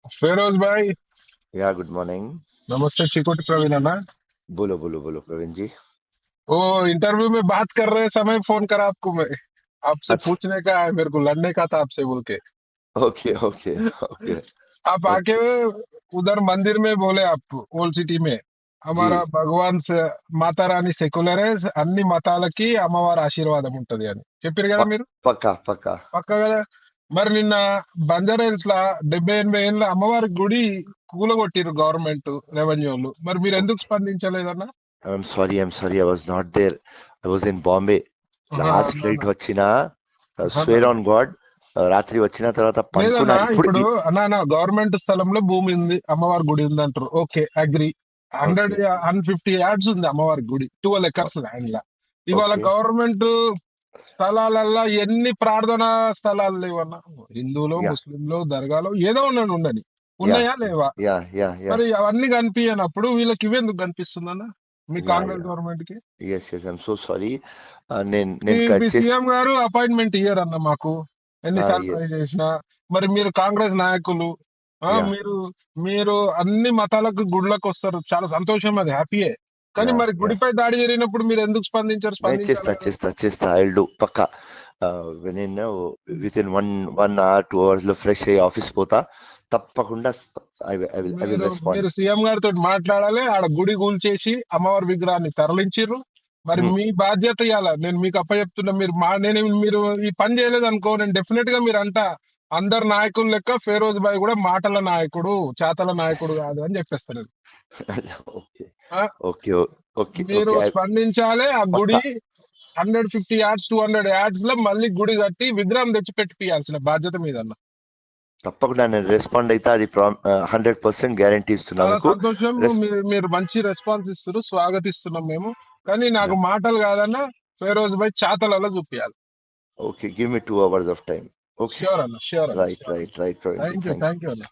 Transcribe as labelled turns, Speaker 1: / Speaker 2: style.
Speaker 1: फिरोज भाई।
Speaker 2: या good morning.
Speaker 1: नमस्ते चिकोटी प्रवीण है ना।
Speaker 2: बोलो बोलो बोलो प्रवीण जी।
Speaker 1: वो इंटरव्यू में बात कर रहे समय फोन करा आपको मैं। आपसे
Speaker 2: अच्छा।
Speaker 1: पूछने का है, मेरे को लड़ने का था आपसे बोल के।
Speaker 2: ओके ओके ओके
Speaker 1: आप आके
Speaker 2: ओके।
Speaker 1: उधर मंदिर में बोले आप ओल्ड सिटी में
Speaker 2: जी।
Speaker 1: हमारा भगवान से మాతా రాణి సెక్యులరే అన్ని మతాలకి అమ్మవారి ఆశీర్వాదం ఉంటది అని చెప్పారు కదా మీరు.
Speaker 2: पक्का पक्का।
Speaker 1: పక్కా కదా. మరి నిన్న బంజారా హిల్స్ లా 70-80 ఏళ్ళ అమ్మవారి గుడి కూలగొట్టిరు గవర్నమెంట్ రెవెన్యూ వాళ్ళు. మరి మీరు ఎందుకు
Speaker 2: ओके।
Speaker 1: స్పందించలేదన్న?
Speaker 2: I am sorry I was not there. I was in Bombay. Last flight వచ్చిన స్వేర్ ఆన్ గాడ్ రాత్రి వచ్చిన తర్వాత
Speaker 1: లేదన్నా.
Speaker 2: పనుకున్నా ఇప్పుడు
Speaker 1: ఇప్పుడు అన్నా గవర్నమెంట్ స్థలంలో భూమి ఉంది, అమ్మవారి గుడి ఉంది అంటారు. Okay, agri. 100
Speaker 2: ఓకే
Speaker 1: 150 యార్డ్స్ ఉంది అమ్మవారి గుడి, 12 ఎకర్స్ ల్యాండ్ లా. ఇవాళ
Speaker 2: ఓకే
Speaker 1: గవర్నమెంట్ స్థలాలల్లో ఎన్ని ప్రార్థనా స్థలాలు లేవన్నా? హిందువులు,
Speaker 2: యా
Speaker 1: ముస్లింలు, దర్గాలు ఏదో ఉండని
Speaker 2: యా
Speaker 1: ఉన్నాయా లేవా?
Speaker 2: యా యా యా
Speaker 1: మరి అవన్నీ కనిపించనప్పుడు వీళ్ళకి ఇవెందుకు కనిపిస్తుందన్న మీ
Speaker 2: యా
Speaker 1: కాంగ్రెస్
Speaker 2: యా
Speaker 1: గవర్నమెంట్ కి?
Speaker 2: Yes yes I'm so sorry. నేను
Speaker 1: మీ
Speaker 2: నేను
Speaker 1: మీ
Speaker 2: చేసి
Speaker 1: సీఎం గారు అపాయింట్మెంట్ ఇయ్యరన్న మాకు, ఎన్నిసార్లు ట్రై చేసినా. మరి మీరు కాంగ్రెస్ నాయకులు,
Speaker 2: యా
Speaker 1: మీరు మీరు అన్ని మతాలకు గుడ్లకు వస్తారు, చాలా సంతోషం, అది హ్యాపీయే. కానీ
Speaker 2: యా
Speaker 1: మరి
Speaker 2: యా
Speaker 1: గుడిపై దాడి జరిగినప్పుడు మీరు ఎందుకు స్పందించారు?
Speaker 2: నేను చేస్తా
Speaker 1: స్పందించాలి కదా.
Speaker 2: చేస్తా చేస్తా ఐ విల్ డూ పక్కా। నేను within one hour 2 hours లో ఫ్రెష్ అయ్యి ఆఫీస్ పోతా తప్పకుండా। ఐ విల్
Speaker 1: మీరు
Speaker 2: రెస్పాండ్।
Speaker 1: మీరు సీఎం గారితో మాట్లాడాలి. ఆడ గుడి కూల్చేసి అమ్మవారి విగ్రహాన్ని తరలించిర్రు. మరి మీ బాధ్యత ఇవ్వాల. నేను మీకు అప్పచెప్తున్నా. మీరు ఈ పని చేయలేదు అనుకో, నేను డెఫినెట్ గా మీరు అంట అందరు నాయకులు లెక్క ఫేరోజ్ భాయ్ కూడా మాటల నాయకుడు, చేతల నాయకుడు కాదు అని చెప్పేస్తాను నేను.
Speaker 2: ఓకే
Speaker 1: ఆ,
Speaker 2: ఓకే ఓకే
Speaker 1: మీరు
Speaker 2: ఓకే
Speaker 1: స్పందించాలి. ఆ గుడి
Speaker 2: పక్కా
Speaker 1: 150 యార్డ్స్ 200 యార్డ్స్ లో మళ్ళీ గుడి కట్టి విగ్రహం తెచ్చి పెట్టిపియాల్సిన బాధ్యత మీద అన్న.
Speaker 2: తప్పకుండా నేను రెస్పాండ్ అయితే అది 100% గ్యారంటీ ఇస్తున్నా
Speaker 1: చాలా
Speaker 2: మీకు।
Speaker 1: సంతోషం.
Speaker 2: రెస్
Speaker 1: మీరు మీరు మంచి రెస్పాన్స్ ఇస్తారు, స్వాగతిస్తున్నాం మేము. కానీ నాకు మాటలు కాదన్న, ఫేరోజ్ భాయ్ చేతలలో చూపియాలి.
Speaker 2: Okay give me 2 hours of time. Okay
Speaker 1: sure అన్న, ష్యూర్ అన్న,
Speaker 2: రైట్
Speaker 1: ష్యూర్ అన్న.
Speaker 2: Right right Praveen ji
Speaker 1: thank
Speaker 2: thank
Speaker 1: you అన్న.